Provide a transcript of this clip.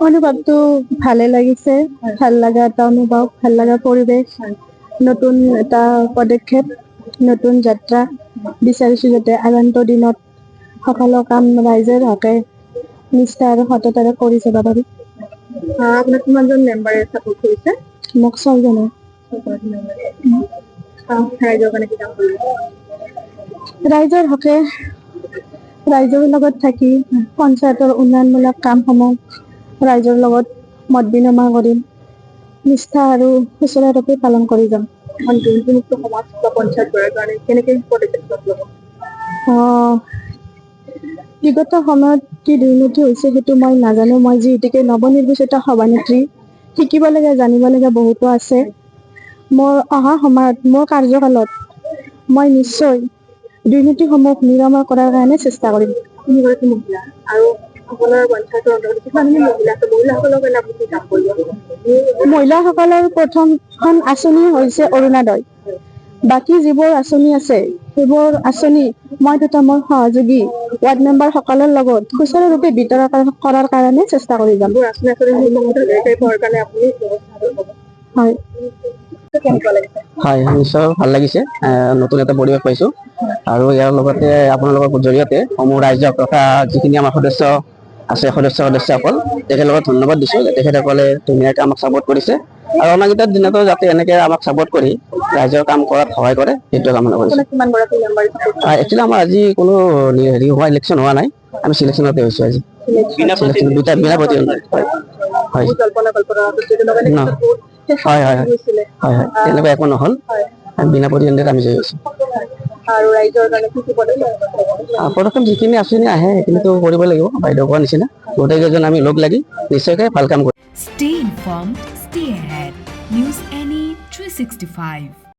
অনুভৱটো ভালে লাগিছে, ভাল লগা এটা অনুভৱ, ভাল লগা পৰিৱেশ, নতুন এটা পদক্ষেপ, নতুন যাত্ৰা বিচাৰিছো যাতে আগন্তুক দিনত সকলো কাম ৰাইজৰ হকে নিষ্ঠা আৰু সততাৰে কৰি যাব পাৰি। আপোনাক কিমানজন মেম্বাৰে ছাপোৰ্ট কৰিছে? মোক 6 জনে। ৰাইজৰ কাৰণে কি কাম কৰিব? ৰাইজৰ হকে ৰাইজৰ লগত থাকি পঞ্চায়তৰ উন্নয়নমূলক কামসমূহ ৰাইজৰ লগত মত বিনিময় কৰিম, নিষ্ঠা আৰু সুচাৰুৰূপে পালন কৰি যাম। দুৰ্নীতিমুক্ত সমাজ বা পঞ্চায়ত গঢ়াৰ কাৰণে কেনেকে পদক্ষেপ ল'ব? বিগত সময়ত কি দুৰ্নীতি হৈছে সেইটো মই নাজানো। মই যিহেতুকে নৱনিৰ্বাচিত সভানেত্ৰী, শিকিব লাগে, জানিব লাগে বহুতো আছে। মোৰ অহা সময়ত, মোৰ কাৰ্যকালত মই নিশ্চয় দুৰ্নীতিসমূহ নিৰাময় কৰাৰ কাৰণে চেষ্টা কৰিম। তিনিগৰাকী মহিলা আৰু সকলোৰে পঞ্চায়তৰ অন্তৰ্গত কিমানখিনি মহিলা আছে? মহিলাসকলৰ কাৰণে আপুনি কি কাম কৰিব? মহিলাসকলৰ প্ৰথমখন আঁচনি হৈছে অৰুণোদয়। বাকী যিবোৰ আঁচনি আছে সেইবোৰ আঁচনি মই তথা মোৰ সহযোগী ৱাৰ্ড মেম্বাৰ সকলৰ লগত সুচাৰুৰূপে বিতৰণ কৰাৰ কাৰণে চেষ্টা কৰি যাম। হয়। হয়, নিশ্চয় ভাল লাগিছে। নতুন এটা পৰিৱেশ পাইছো আৰু ইয়াৰ লগতে আপোনালোকৰ জৰিয়তে সমূহ ৰাইজক তথা যিখিনি আমাৰ সদস্য আছে, সদস্যসকল তেখেতলোকক ধন্যবাদ দিছো। তেখেতসকলে ধুনীয়াকৈ আমাক ছাপোৰ্ট কৰিছে আৰু অনাগত দিনতো যাতে এনেকে আমাক ছাপোৰ্ট কৰি ৰাইজৰ কাম কৰাত সহায় কৰে সেইটো কামনা কৰিছো। একচুৱেলি আমাৰ আজি কোনো হেৰি হোৱা ইলেকশ্যন হোৱা নাই, আমি চিলেকশ্যনতে হৈছো আজি। বিনা প্ৰতিদ্বন্দ্বিতাত। হয় হয় হয় হয় হয়, তেনেকুৱা একো নহ'ল, বিনা প্ৰতিদ্বন্দ্বিতাত আমি জয়ী হৈছো। আৰু ৰাইজৰ কাৰণে কি পদক্ষেপ যিখিনি আঁচনি আহে সেইখিনিতো কৰিব লাগিব, বাইদেউ কোৱাৰ নিচিনা গোটেইকেইজন আমি লগ লাগি নিশ্চয়কৈ ভাল কাম কৰিম। Stay informed, stay ahead. News NE 365.